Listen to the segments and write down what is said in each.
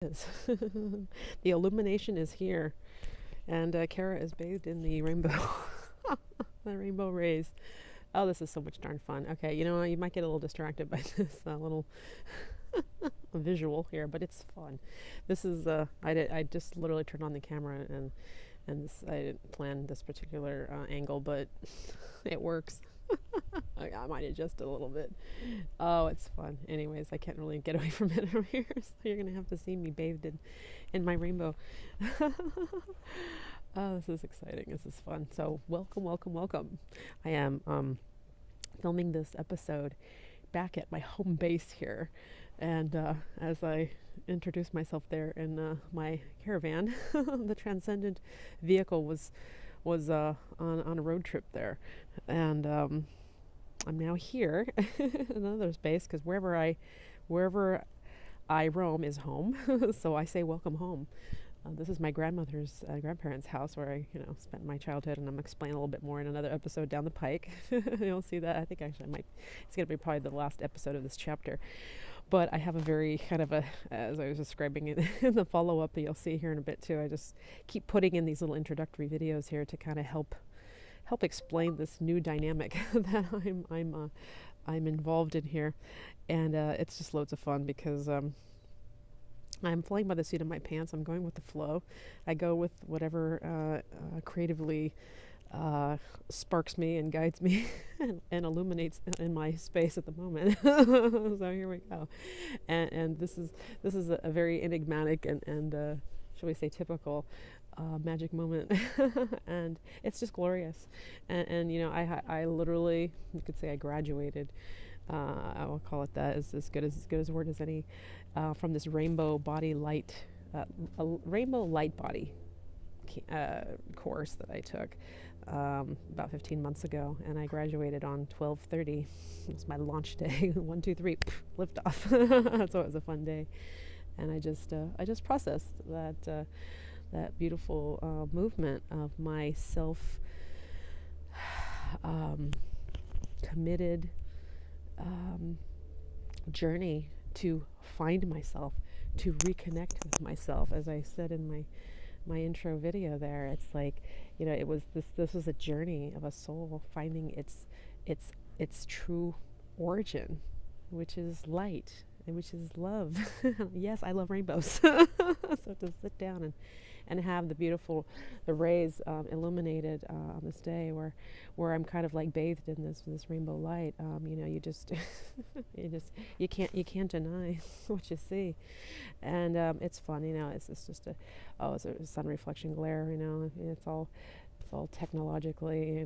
is. The illumination is here, and Kara is bathed in the rainbow, the rainbow rays. Oh, this is so much darn fun. Okay, you know, you might get a little distracted by this little visual here, but it's fun. This is I just literally turned on the camera and this, I didn't plan this particular angle, but it works. I might adjust it a little bit. Oh, it's fun. Anyways, I can't really get away from it over here, so you're gonna have to see me bathed in my rainbow. Oh, this is exciting. This is fun. So welcome, welcome, welcome. I am filming this episode back at my home base here, and as I introduced myself there in my caravan, the transcendent vehicle was on a road trip there, and I'm now here in another space because wherever I roam is home. So I say welcome home. This is my grandmother's grandparents' house where I spent my childhood, and I'm explaining a little bit more in another episode down the pike. You'll see that. I think actually it's going to be probably the last episode of this chapter. But I have a very kind of as I was describing it in the follow-up that you'll see here in a bit too, I just keep putting in these little introductory videos here to kind of help explain this new dynamic that I'm involved in here. And it's just loads of fun because I'm flying by the seat of my pants. I'm going with the flow. I go with whatever creatively sparks me and guides me and illuminates in my space at the moment. So here we go. And this is a very enigmatic and shall we say typical magic moment. And it's just glorious. And I literally, you could say I graduated, I will call it that, is as good as a word as any, from this rainbow body light, rainbow light body course that I took about 15 months ago, and I graduated on 12/30. It was my launch day. 1, 2, 3, lift off. So it was a fun day, and I just processed that beautiful movement of my self committed journey to find myself, to reconnect with myself. As I said in my intro video there, it's like, it was this was a journey of a soul finding its true origin, which is light and which is love. Yes, I love rainbows. So to sit down and have the rays illuminated on this day where I'm kind of like bathed in this rainbow light, you just you can't deny what you see. And it's fun. It's just a sun reflection glare. It's all technologically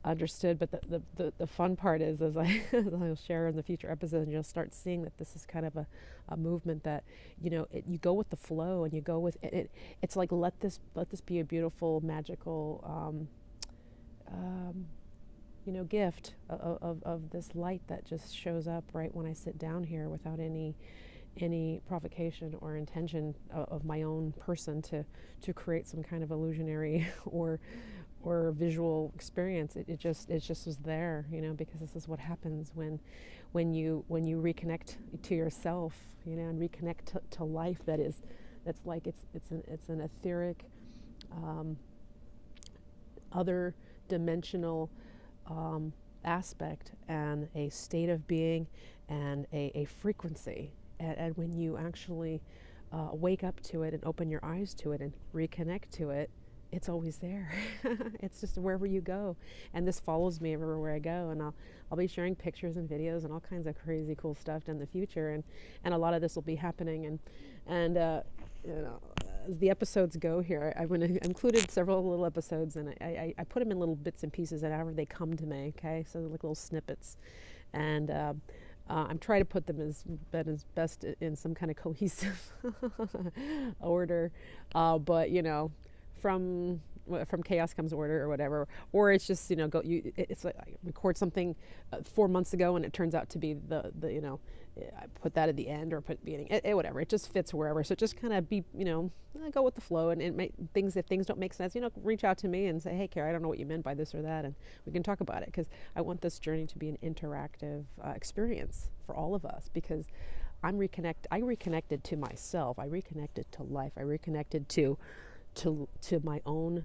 understood, but the fun part is, as I'll share in the future episodes, and you'll start seeing that this is kind of a movement that you go with the flow, and you go with it. It's like let this be a beautiful, magical gift of this light that just shows up right when I sit down here without any provocation or intention of my own person to create some kind of illusionary or visual experience. It just was there, because this is what happens when you reconnect to yourself, and reconnect to life. That's like it's an etheric, other dimensional aspect, and a state of being, and a frequency. And when you actually wake up to it and open your eyes to it and reconnect to it, it's always there. It's just wherever you go, and this follows me everywhere I go. And I'll be sharing pictures and videos and all kinds of crazy cool stuff in the future, and a lot of this will be happening. And as the episodes go here, I've included several little episodes, and I put them in little bits and pieces and however they come to me. Okay, so like little snippets, and I'm trying to put them as best in some kind of cohesive order, but from chaos comes order, or whatever. Or it's just it's like I record something 4 months ago, and it turns out to be the I put that at the end, or put beginning, whatever. It just fits wherever. So just kind of be go with the flow, and if things don't make sense, reach out to me and say, hey, Kara, I don't know what you meant by this or that, and we can talk about it, because I want this journey to be an interactive experience for all of us, because I reconnected to myself. I reconnected to life. I reconnected to my own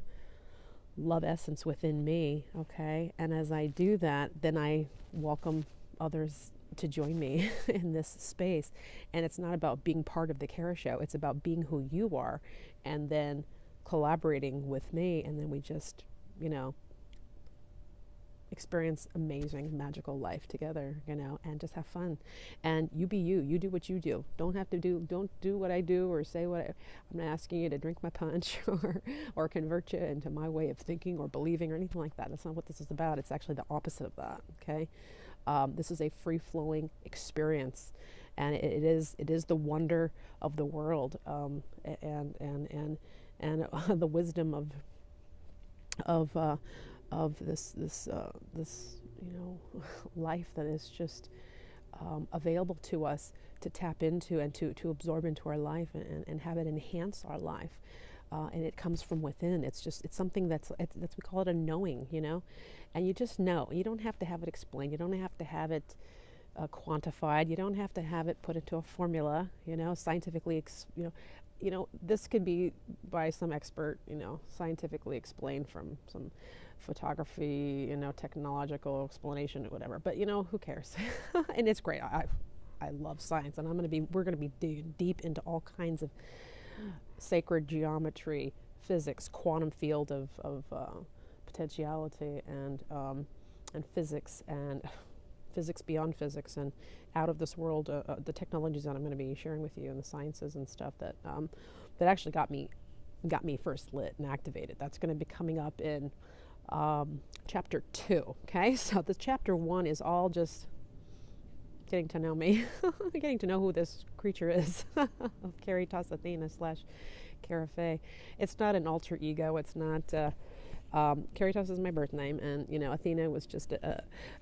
love essence within me. Okay. And as I do that, then I welcome others to join me in this space. And it's not about being part of the Kara show. It's about being who you are and then collaborating with me. And then we just, experience amazing magical life together, and just have fun. And you be you do what you do. Don't do what I do or say I'm not asking you to drink my punch or convert you into my way of thinking or believing or anything like that. That's not what this is about. It's actually the opposite of that. Okay. This is a free-flowing experience, and it is the wonder of the world, and the wisdom of this life that is just available to us to tap into and to absorb into our life and have it enhance our life. And it comes from within. It's something that's we call it a knowing, and you just know. You don't have to have it explained. You don't have to have it quantified. You don't have to have it put into a formula, scientifically, this could be by some expert, scientifically explained from some photography, technological explanation or whatever. But, who cares? And it's great. I love science, and we're going to be digging deep into all kinds of sacred geometry, physics, quantum field of potentiality, and physics, and physics beyond physics, and out of this world, the technologies that I'm going to be sharing with you, and the sciences and stuff that actually got me first lit and activated. That's going to be coming up in chapter 2. Okay, so the chapter 1 is all just getting to know me, getting to know who this creature is, of Caritas Athena / Cara Faye. It's not an alter ego. It's not. Caritas is my birth name, and Athena was just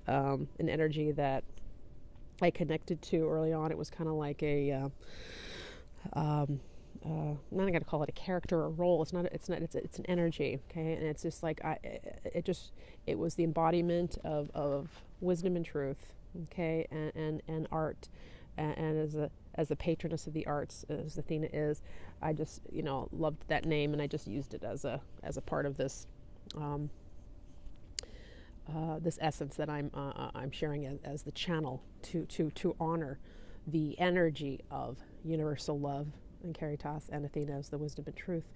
an energy that I connected to early on. It was kind of like a I'm not going to call it a character or role. It's an energy. Okay, and it's just like it was the embodiment of wisdom and truth. Okay, and art, and as a patroness of the arts, as Athena is, I just loved that name, and I just used it as a part of this this essence that I'm sharing as the channel to honor the energy of universal love and Caritas, and Athena is the wisdom and truth,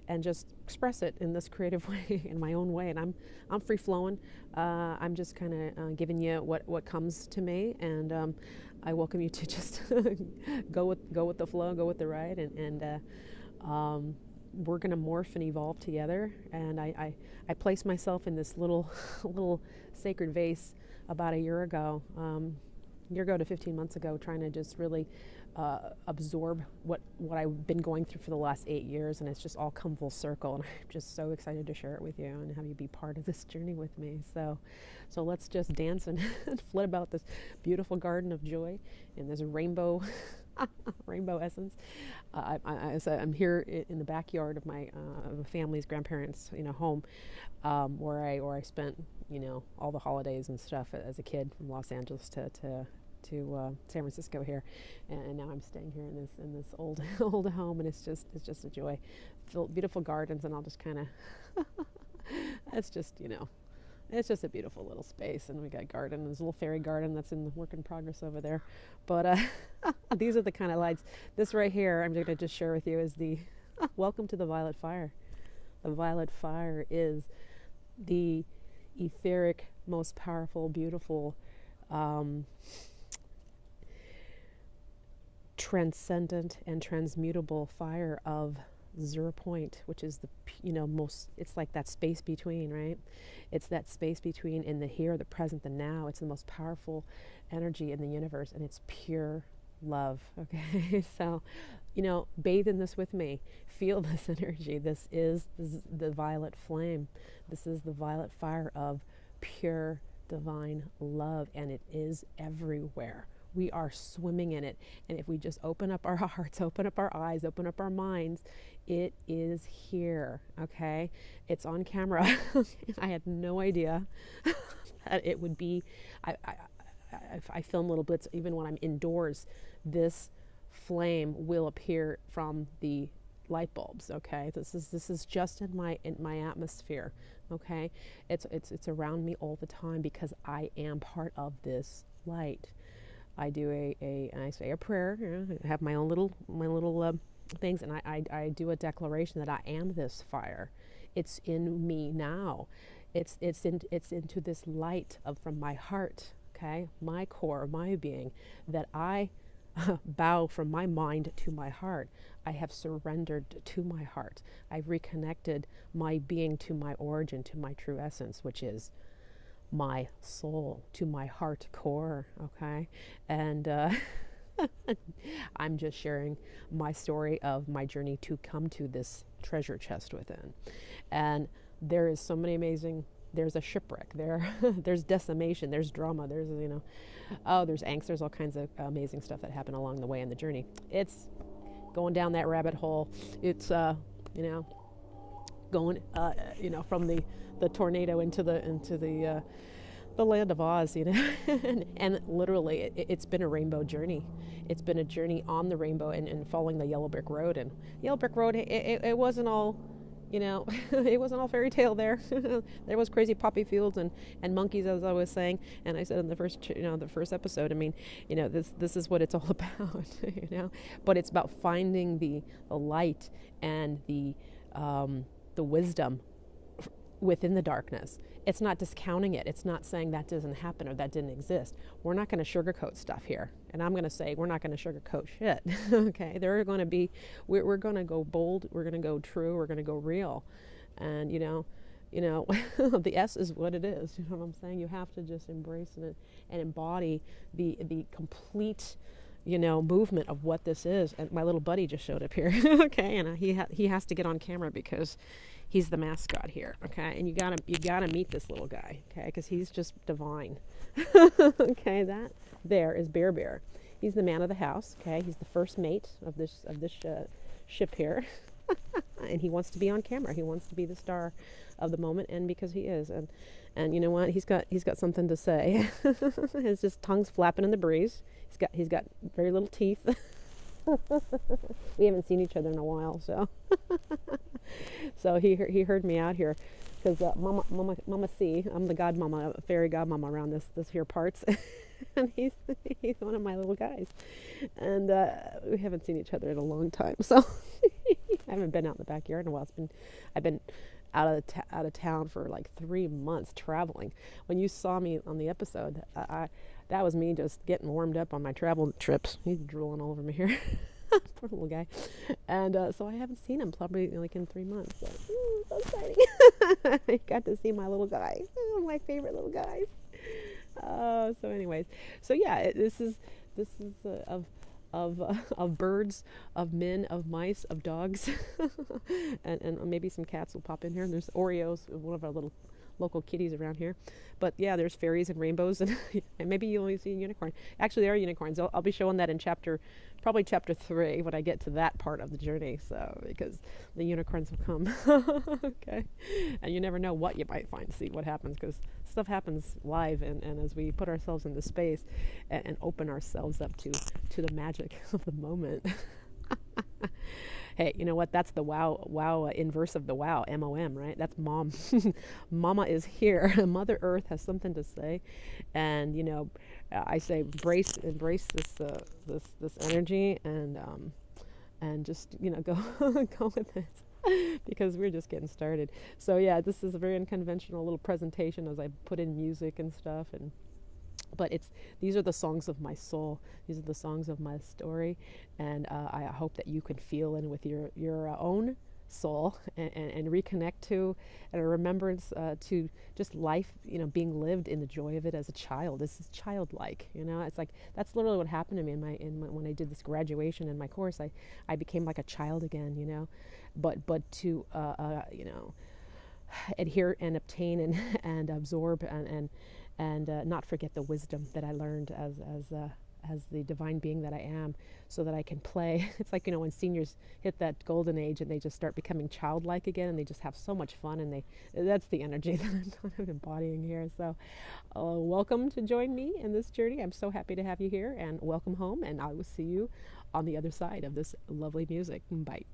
and just express it in this creative way, in my own way. And I'm free flowing. I'm just kind of giving you what comes to me, and I welcome you to just go with the flow, go with the ride, and we're going to morph and evolve together. And I placed myself in this little sacred vase about a year ago to 15 months ago, trying to just really absorb what I've been going through for the last 8 years, and it's just all come full circle, and I'm just so excited to share it with you and have you be part of this journey with me. So let's just dance and flit about this beautiful garden of joy in this rainbow essence. I'm here in the backyard of my family's grandparents' home, where I spent all the holidays and stuff as a kid, from Los Angeles to San Francisco here, and now I'm staying here in this old home, and it's just a joy. Beautiful gardens, and I'll just kind of it's just a beautiful little space, and we got garden. There's a little fairy garden that's in the work in progress over there, but these are the kind of lights. This right here, I'm going to just share with you, is the welcome to the violet fire. The violet fire is the etheric, most powerful, beautiful, transcendent and transmutable fire of 0 point, which is the most, it's like that space between, right? It's that space between, in the here, the present, the now. It's the most powerful energy in the universe, and it's pure love. Okay, so bathe in this with me. Feel this energy. This is the violet flame. This is the violet fire of pure divine love, and it is everywhere. We are swimming in it, and if we just open up our hearts, open up our eyes, open up our minds, it is here. Okay, it's on camera. I had no idea that it would be. I film little bits even when I'm indoors. This flame will appear from the light bulbs. Okay, this is just in my atmosphere. Okay, it's around me all the time because I am part of this light. I do I say a prayer. I have my little things, and I do a declaration that I am this fire. It's in me now. It's into this light from my heart. Okay, my core, my being, that I bow from my mind to my heart. I have surrendered to my heart. I've reconnected my being to my origin, to my true essence, which is my soul, to my heart core. Okay, and I'm just sharing my story of my journey to come to this treasure chest within. And there is so many amazing, there's a shipwreck there, there's decimation, there's drama, there's, there's angst, there's all kinds of amazing stuff that happened along the way in the journey. It's going down that rabbit hole. It's, going, from the tornado into the land of Oz, and literally it's been a rainbow journey. It's been a journey on the rainbow and following the yellow brick road. And yellow brick road, it wasn't all, it wasn't all fairy tale there. There was crazy poppy fields and monkeys, as I was saying. And I said in the first episode, this is what it's all about, But it's about finding the light and the wisdom within the darkness. It's not discounting it. It's not saying that doesn't happen or that didn't exist. We're not going to sugarcoat stuff here. And I'm going to say we're not going to sugarcoat shit. Okay? There are going to be, we're going to go bold. We're going to go true. We're going to go real. And, the S is what it is. You know what I'm saying? You have to just embrace it and embody the complete, movement of what this is. And my little buddy just showed up here. Okay? And he has to get on camera because he's the mascot here, okay? And you gotta meet this little guy, okay? Because he's just divine. Okay, that there is Bear Bear. He's the man of the house, okay? He's the first mate of this ship here, and he wants to be on camera. He wants to be the star of the moment, and because he is, and you know what? He's got something to say. His just tongue's flapping in the breeze. He's got very little teeth. We haven't seen each other in a while, so he heard me out here because Mama C, I'm the godmama, fairy godmama around this here parts, and he's one of my little guys, and we haven't seen each other in a long time, so I haven't been out in the backyard in a while. I've been out of town for like 3 months traveling. When you saw me on the episode, that was me just getting warmed up on my travel trips. He's drooling all over me here. Poor little guy. And so I haven't seen him probably like in 3 months. So exciting. I got to see my little guy. My favorite little guys. So anyways. So yeah, this is of birds, of men, of mice, of dogs, and maybe some cats will pop in here. There's Oreos, one of our little local kitties around here. But yeah, there's fairies and rainbows, and maybe you only see a unicorn. Actually, there are unicorns. I'll be showing that in probably chapter 3 when I get to that part of the journey. So because the unicorns will come. Okay, and you never know what you might find. See what happens, because stuff happens live, and as we put ourselves into space and open ourselves up to the magic of the moment. Hey, you know what? That's the wow inverse of the wow, MOM, right? That's mom. Mama is here. Mother Earth has something to say, and I say embrace this energy, and just go go with it, because we're just getting started. So yeah, this is a very unconventional little presentation as I put in music and stuff, but these are the songs of my soul. These are the songs of my story, and I hope that you can feel in with your own soul and reconnect to, and a remembrance to just life, being lived in the joy of it as a child. This is childlike, It's like that's literally what happened to me when I did this graduation in my course. I became like a child again, but to adhere and obtain and absorb and not forget the wisdom that I learned as as the divine being that I am, so that I can play. It's like, when seniors hit that golden age and they just start becoming childlike again, and they just have so much fun, and that's the energy that I'm kind of embodying here. So welcome to join me in this journey. I'm so happy to have you here, and welcome home, and I will see you on the other side of this lovely music. Bye.